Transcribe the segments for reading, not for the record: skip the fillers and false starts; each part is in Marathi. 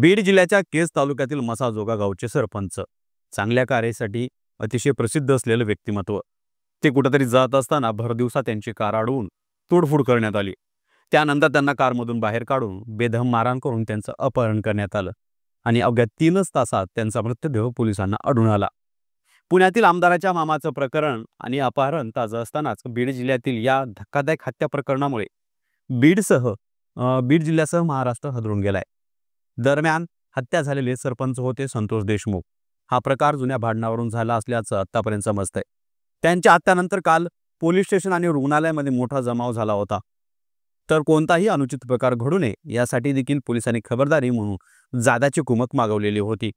बीड जिल्ह्याच्या केज तालुक्यातील मसाजोगा गावचे सरपंच चांगल्या कार्यासाठी अतिशय प्रसिद्ध असलेले व्यक्तिमत्व. ते कुठेतरी जात असताना भरदिवसा त्यांची कार अडवून तोडफोड करण्यात आली. त्यानंतर त्यांना कारमधून बाहेर काढून बेदम मारहाण करून त्यांचं अपहरण करण्यात आलं आणि अवघ्या 3च तासात त्यांचा मृतदेह पोलिसांना आढळून आला. पुण्यातील आमदाराच्या मामाचं प्रकरण आणि अपहरण ताजं असतानाच बीड जिल्ह्यातील या धक्कादायक हत्या प्रकरणामुळे बीड जिल्ह्यासह महाराष्ट्र हादरून गेलाय. दरम्यान हत्या झालेले सरपंच होते संतोष देशमुख. हा प्रकार जुन्या भांडणावरून झाला असल्याचं आतापर्यंत समजतंय. त्यांच्या हत्यानंतर काल पोलीस स्टेशन आणि रुग्णालयामध्ये मोठा जमाव झाला होता. तर कोणताही अनुचित प्रकार घडू नये यासाठी देखील पोलिसांनी खबरदारी म्हणून जादाची कुमक मागवलेली होती.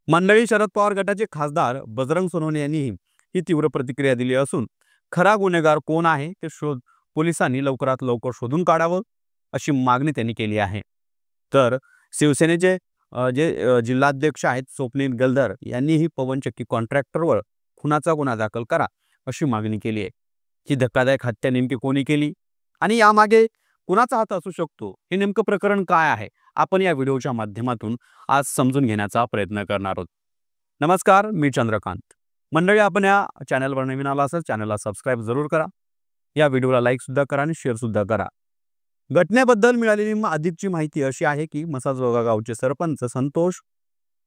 मंडळी, शरद पवार गटाचे खासदार बजरंग सोनवणे यांनी ही तीव्र प्रतिक्रिया दिली असून खरा गुन्हेगार कोण आहे ते पोलिसांनी लवकरात लवकर शोधून काढावं अशी मागणी त्यांनी केली आहे. तर शिवसेनेचे जिल्हाध्यक्ष आहेत स्वप्नील गलदर यांनीही पवनचक्की कॉन्ट्रॅक्टरवर खुनाचा गुन्हा दाखल करा अशी मागणी केली आहे. ही धक्कादायक हत्या नेमकी कोणी केली आणि यामागे कुणाचा हात असू शकतो, हे नेमकं प्रकरण काय आहे, आपण या व्हिडिओच्या माध्यमातून आज समजून घेण्याचा प्रयत्न करणार आहोत. नमस्कार, मी चंद्रकांत. मंडळी, आपण या चॅनलवर नवीन आला असेल चॅनलला सबस्क्राईब जरूर करा. या व्हिडिओला लाईक सुद्धा करा आणि शेअर सुद्धा करा. घटनेबद्दल मिळालेली अधिकची माहिती अशी आहे की मसाजोगा गावचे सरपंच संतोष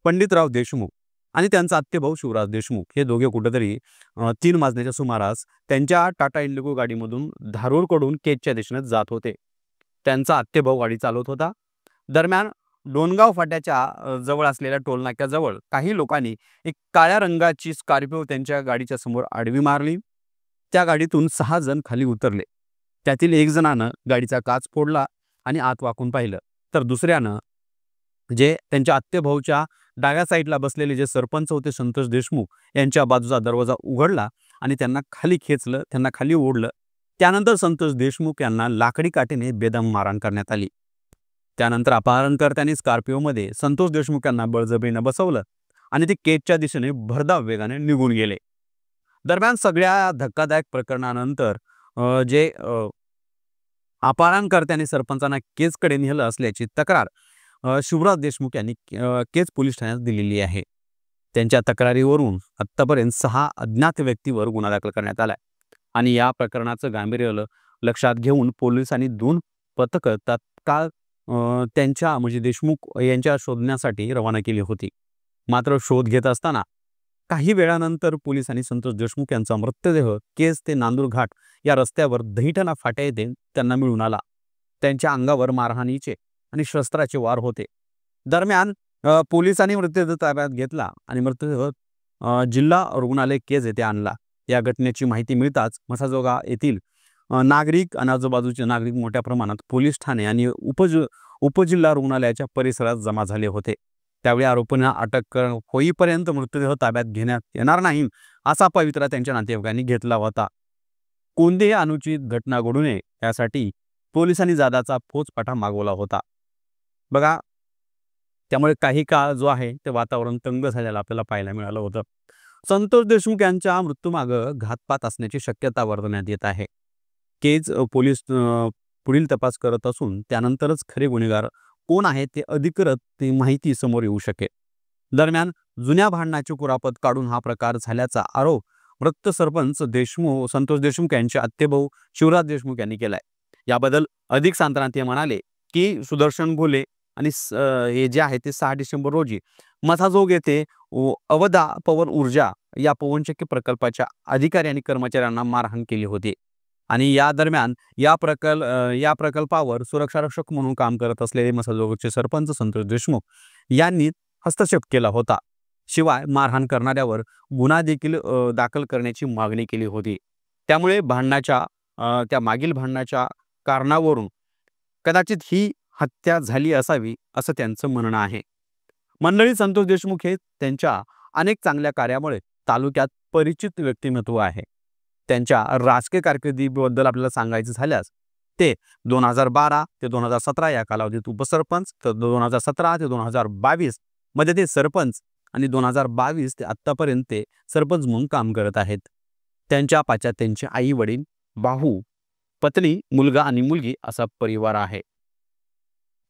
पंडितराव देशमुख आणि त्यांचा आत्तेभाऊ शिवराज देशमुख हे दोघे कुठेतरी 3 वाजण्याच्या सुमारास त्यांच्या टाटा इंडिगो गाडीमधून धारूरकडून केजच्या दिशेने जात होते. त्यांचा आत्तेभाऊ गाडी चालवत होता. दरम्यान डोनगाव फाट्याच्या जवळ असलेल्या टोलनाक्याजवळ काही लोकांनी एक काळ्या रंगाची स्कॉर्पिओ त्यांच्या गाडीच्या समोर आडवी मारली. त्या गाडीतून 6 जण खाली उतरले. त्यातील 1 जणानं गाडीचा काच फोडला आणि आत वाकून पाहिलं, तर दुसऱ्यानं जे त्यांच्या आत्तेभाऊच्या डाव्या साईडला बसलेले जे सरपंच होते संतोष देशमुख यांच्या बाजूचा दरवाजा उघडला आणि त्यांना खाली खेचलं, त्यांना खाली ओढलं. त्यानंतर संतोष देशमुख यांना लाकडी काठीने बेदम मारहाण करण्यात आली. त्यानंतर अपहरणकर्त्यांनी स्कॉर्पिओमध्ये संतोष देशमुख यांना बळजबरीनं बसवलं आणि ते केजच्या दिशेने भरधाव वेगाने निघून गेले. दरम्यान सगळ्या धक्कादायक प्रकरणानंतर जे अपहरणकर्त्यांनी सरपंचांना केजकडे नेलं असल्याची तक्रार शिवराज देशमुख यांनी केज पोलीस ठाण्यात दिलेली आहे. त्यांच्या तक्रारीवरून आत्तापर्यंत 6 अज्ञात व्यक्तीवर गुन्हा दाखल करण्यात आलाय आणि या प्रकरणाचं गांभीर्य लक्षात घेऊन पोलिसांनी 2 पथकं तात्काळ त्यांच्या देशमुख यांच्या शोधण्यासाठी रवाना केली होती. मात्र शोध घेत असताना काही वेळानंतर पोलिसांनी संतोष देशमुख यांचा मृतदेह केज ते नांदूर घाट या रस्त्यावर दहिटणा फाट्या येथे त्यांना मिळून आला. त्यांच्या अंगावर मारहाणीचे आणि शस्त्राचे वार होते. दरम्यान पोलिसांनी मृतदेह ताब्यात घेतला आणि मृतदेह जिल्हा रुग्णालय केज येथे आणला. या घटनेची माहिती मिळताच मसाजोगा येथील नागरिक आणि आजूबाजूचे नागरिक मोठ्या प्रमाणात पोलीस ठाणे आणि उपजिल्हा रुग्णालयाच्या परिसरात जमा झाले होते. त्यावेळी आरोपींना अटक होईपर्यंत मृतदेह ताब्यात घेण्यात येणार नाही असा पवित्रा त्यांच्या नातेवाईकांनी घेतला होता. कोणतीही अनुचित घटना घडू नये यासाठी पोलिसांनी जादाचा फौजफाटा मागवला होता. बघा, त्यामुळे काही काळ जो आहे ते वातावरण तंग झालेलं आपल्याला पाहायला मिळालं होतं. संतोष देशमुख यांच्या मृत्यूमागं घातपात असण्याची शक्यता वर्तवण्यात येत आहे. केज पोलीस पुढील तपास करत असून त्यानंतरच खरे गुन्हेगार कोण आहे ते अधिकृत माहिती समोर येऊ शकेल. दरम्यान जुन्या भांडणाची कुरापत काढून हा प्रकार झाल्याचा आरोप मृत सरपंच संतोष देशमुख यांचे आत्तेभाऊ शिवराज देशमुख यांनी केलाय. याबद्दल अधिक सांगताना ते म्हणाले की सुदर्शन भोले आणि हे जे आहे ते 6 डिसेंबर रोजी मसाजोग येथे अवधा पवन ऊर्जा या पवनचक्की प्रकल्पाच्या अधिकारी आणि कर्मचाऱ्यांना मारहाण केली होती आणि या दरम्यान या प्रकल्पावर सुरक्षारक्षक म्हणून काम करत असलेले मसाजोगचे सरपंच संतोष देशमुख यांनी हस्तक्षेप केला होता. शिवाय मारहाण करणाऱ्यावर गुन्हा देखील दाखल करण्याची मागणी केली होती. त्यामुळे त्या मागील भांडणाच्या कारणावरून कदाचित ही हत्या झाली असावी असं त्यांचं म्हणणं आहे. मंडळी, संतोष देशमुख हे त्यांच्या अनेक चांगल्या कार्यामुळे तालुक्यात परिचित व्यक्तिमत्व आहे. त्यांच्या राजकीय कारकिर्दीबद्दल आपल्याला सांगायचं झाल्यास ते 2012 ते 2017 या कालावधीत उपसरपंच, तर 2017 ते 2022 मध्ये ते सरपंच आणि 2022 ते आत्तापर्यंत ते सरपंच म्हणून काम करत आहेत. त्यांच्या पाच्यात त्यांचे आई वडील, भाऊ, पत्नी, मुलगा आणि मुलगी असा परिवार आहे.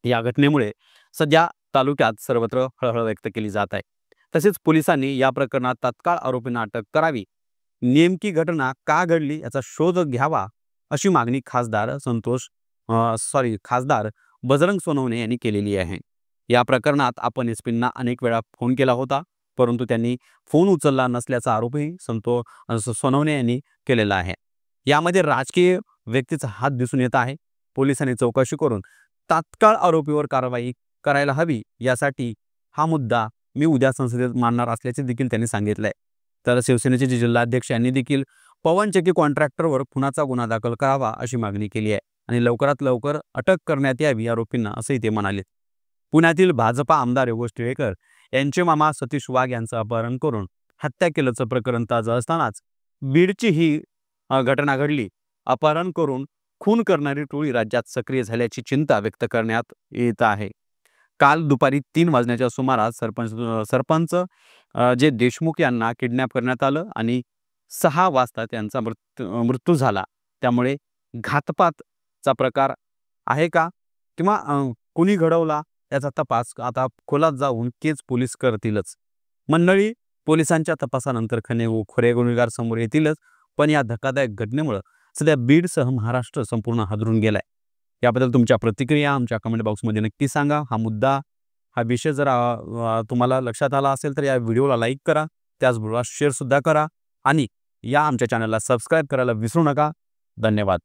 या घटनेमुळे सध्या तालुक्यात सर्वत्र हळहळ व्यक्त केली जात आहे. तसेच पोलिसांनी या प्रकरणात तात्काळ आरोपींना अटक करावी, नेमकी घटना का घडली याचा शोध घ्यावा, अशी मागणी खासदार बजरंग सोनवणे यांनी केलेली आहे. या प्रकरणात आपण एसपींना अनेक वेळा फोन केला होता, परंतु त्यांनी फोन उचलला नसल्याचा आरोपही सोनवणे यांनी केलेला आहे. यामध्ये राजकीय व्यक्तीचा हात दिसून येत आहे. पोलिसांनी चौकशी करून तात्काळ आरोपीवर कारवाई करायला हवी, यासाठी हा मुद्दा मी उद्या संसदेत मांडणार असल्याचे देखील त्यांनी सांगितलंय. तर शिवसेनेचे जिल्हाध्यक्ष यांनी देखील पवन चक्की कॉन्ट्रॅक्टरवर खुनाचा गुन्हा दाखल करावा अशी मागणी केली आहे आणि लवकरात लवकर अटक करण्यात यावी आरोपींना, असंही ते म्हणाले. पुण्यातील भाजपा आमदार योगेश टिळेकर यांचे मामा सतीश वाघ यांचं अपहरण करून हत्या केल्याचं प्रकरण ताजं असतानाच बीडची ही घटना घडली. अपहरण करून खून करणारी टोळी राज्यात सक्रिय झाल्याची चिंता व्यक्त करण्यात येत आहे. काल दुपारी 3 वाजण्याच्या सुमारास सरपंच जे देशमुख यांना किडनॅप करण्यात आलं आणि 6 वाजता त्यांचा मृत्यू झाला. त्यामुळे घातपातचा प्रकार आहे का किंवा कोणी घडवला याचा तपास आता खोलात जाऊन केज पोलीस करतीलच. मंडळी, पोलिसांच्या तपासानंतर खरे गुन्हेगार समोर येतीलच. पण या धक्कादायक घटनेमुळे सध्या बीडसह महाराष्ट्र संपूर्ण हादरून गेलाय. याबद्दल तुमच्या प्रतिक्रिया आमच्या कमेंट बॉक्समध्ये नक्की सांगा. हा विषय जर तुम्हाला लक्षात आला असेल तर या व्हिडिओला लाईक करा, त्याचबरोबर शेअर सुद्धा करा आणि या आमच्या चॅनलला सबस्क्राईब करायला विसरू नका. धन्यवाद.